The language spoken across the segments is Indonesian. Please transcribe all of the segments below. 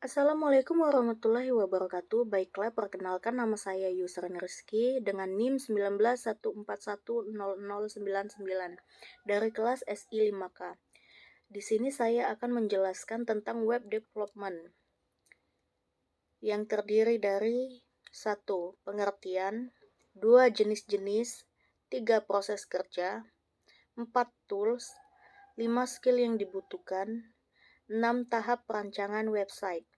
Assalamualaikum warahmatullahi wabarakatuh. Baiklah, perkenalkan nama saya Yusran Rizky dengan NIM 19.141.0099 dari kelas SI 5K. Di sini saya akan menjelaskan tentang web development yang terdiri dari 1. Pengertian, 2. Jenis-jenis, 3. Proses kerja, 4. Tools, 5. Skill yang dibutuhkan, 6. Tahap perancangan website.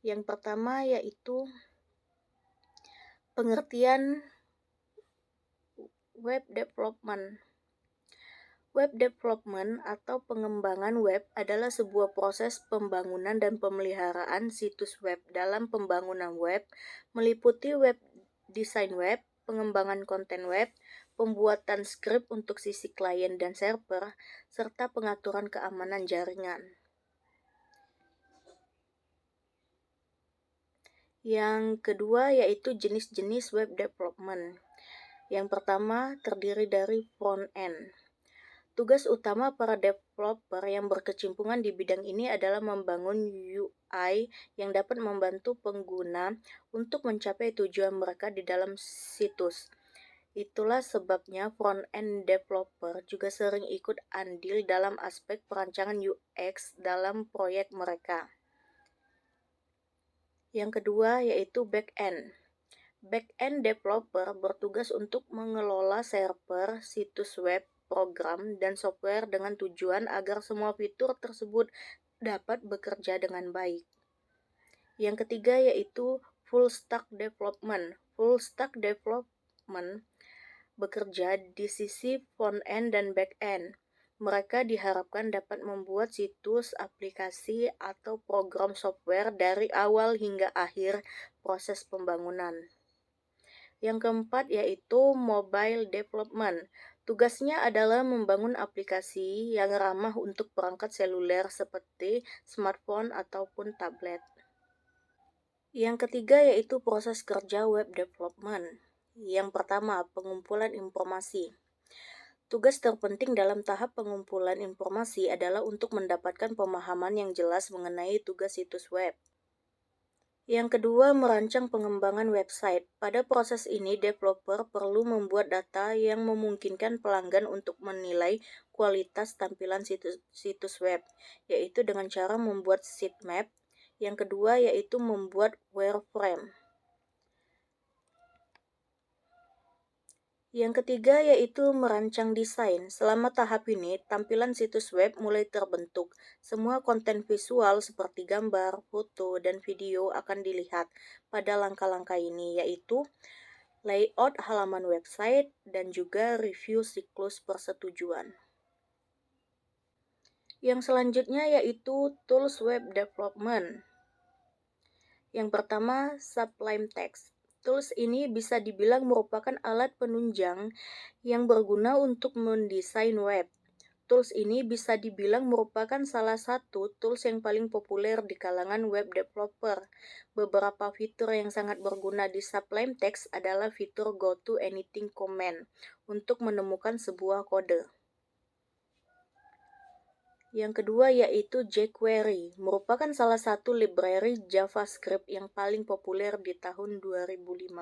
Yang pertama yaitu pengertian web development. Web development atau pengembangan web adalah sebuah proses pembangunan dan pemeliharaan situs web. Dalam pembangunan web meliputi web desain web, pengembangan konten web, pembuatan skrip untuk sisi klien dan server, serta pengaturan keamanan jaringan. Yang kedua yaitu jenis-jenis web development. Yang pertama terdiri dari front-end. Tugas utama para developer yang berkecimpungan di bidang ini adalah membangun UI yang dapat membantu pengguna untuk mencapai tujuan mereka di dalam situs. Itulah sebabnya front-end developer juga sering ikut andil dalam aspek perancangan UX dalam proyek mereka. Yang kedua yaitu back-end. Back-end developer bertugas untuk mengelola server, situs web, program, dan software dengan tujuan agar semua fitur tersebut dapat bekerja dengan baik. Yang ketiga yaitu full stack development. Full stack development bekerja di sisi front-end dan back-end. Mereka diharapkan dapat membuat situs, aplikasi, atau program software dari awal hingga akhir proses pembangunan. Yang keempat yaitu mobile development. Tugasnya adalah membangun aplikasi yang ramah untuk perangkat seluler seperti smartphone ataupun tablet. Yang ketiga yaitu proses kerja web development. Yang pertama, pengumpulan informasi. Tugas terpenting dalam tahap pengumpulan informasi adalah untuk mendapatkan pemahaman yang jelas mengenai tugas situs web. Yang kedua, merancang pengembangan website. Pada proses ini, developer perlu membuat data yang memungkinkan pelanggan untuk menilai kualitas tampilan situs web, yaitu dengan cara membuat sitemap. Yang kedua, yaitu membuat wireframe. Yang ketiga yaitu merancang desain. Selama tahap ini, tampilan situs web mulai terbentuk. Semua konten visual seperti gambar, foto, dan video akan dilihat pada langkah-langkah ini, yaitu layout halaman website dan juga review siklus persetujuan. Yang selanjutnya yaitu tools web development. Yang pertama, Sublime Text. Tools ini bisa dibilang merupakan alat penunjang yang berguna untuk mendesain web. Tools ini bisa dibilang merupakan salah satu tools yang paling populer di kalangan web developer. Beberapa fitur yang sangat berguna di Sublime Text adalah fitur Go to Anything command untuk menemukan sebuah kode. Yang kedua yaitu jQuery, merupakan salah satu library JavaScript yang paling populer di tahun 2015.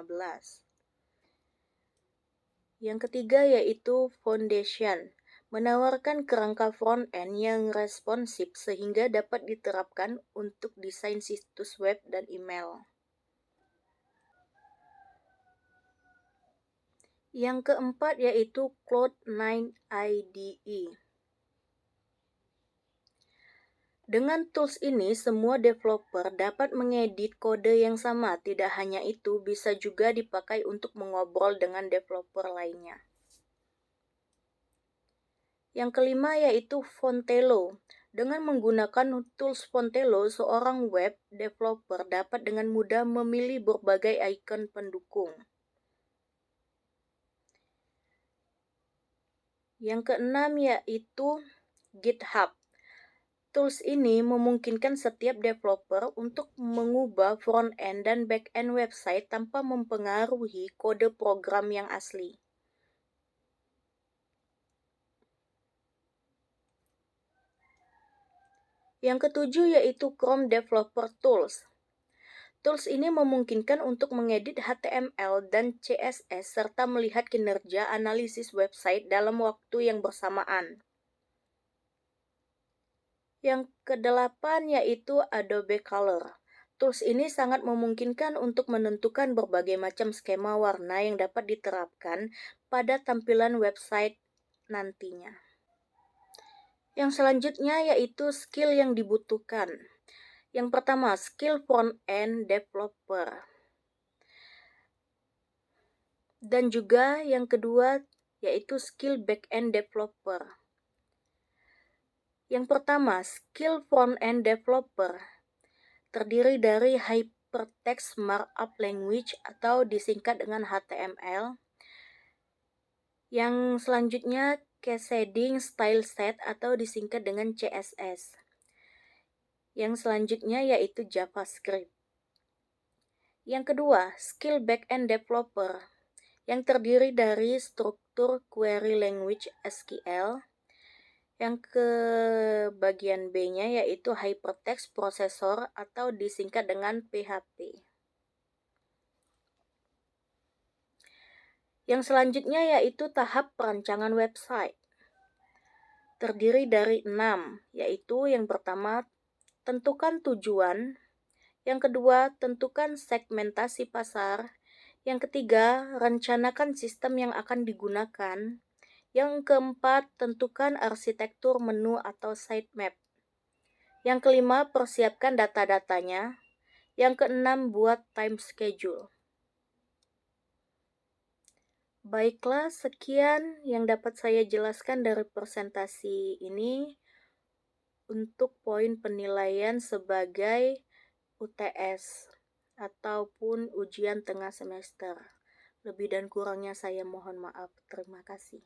Yang ketiga yaitu Foundation, menawarkan kerangka front-end yang responsif sehingga dapat diterapkan untuk desain situs web dan email. Yang keempat yaitu Cloud9 IDE. Dengan tools ini, semua developer dapat mengedit kode yang sama. Tidak hanya itu, bisa juga dipakai untuk mengobrol dengan developer lainnya. Yang kelima yaitu Fontelo. Dengan menggunakan tools Fontelo, seorang web developer dapat dengan mudah memilih berbagai icon pendukung. Yang keenam yaitu GitHub. Tools ini memungkinkan setiap developer untuk mengubah front-end dan back-end website tanpa mempengaruhi kode program yang asli. Yang ketujuh yaitu Chrome Developer Tools. Tools ini memungkinkan untuk mengedit HTML dan CSS serta melihat kinerja analisis website dalam waktu yang bersamaan. Yang kedelapan yaitu Adobe Color. Tools ini sangat memungkinkan untuk menentukan berbagai macam skema warna yang dapat diterapkan pada tampilan website nantinya. Yang selanjutnya yaitu skill yang dibutuhkan. Yang pertama, skill front-end developer. Dan juga yang kedua yaitu skill back-end developer. Yang pertama, skill front-end developer terdiri dari Hypertext Markup Language atau disingkat dengan HTML. Yang selanjutnya, Cascading Style Set atau disingkat dengan CSS. Yang selanjutnya yaitu JavaScript. Yang kedua, skill back-end developer yang terdiri dari struktur query language SQL. Yang ke bagian B-nya yaitu Hypertext Processor atau disingkat dengan PHP. Yang selanjutnya yaitu tahap perancangan website. Terdiri dari 6, yaitu yang pertama, tentukan tujuan. Yang kedua, tentukan segmentasi pasar. Yang ketiga, rencanakan sistem yang akan digunakan. Yang keempat, tentukan arsitektur menu atau sitemap. Yang kelima, persiapkan data-datanya. Yang keenam, buat time schedule. Baiklah, sekian yang dapat saya jelaskan dari presentasi ini untuk poin penilaian sebagai UTS ataupun ujian tengah semester. Lebih dan kurangnya saya mohon maaf. Terima kasih.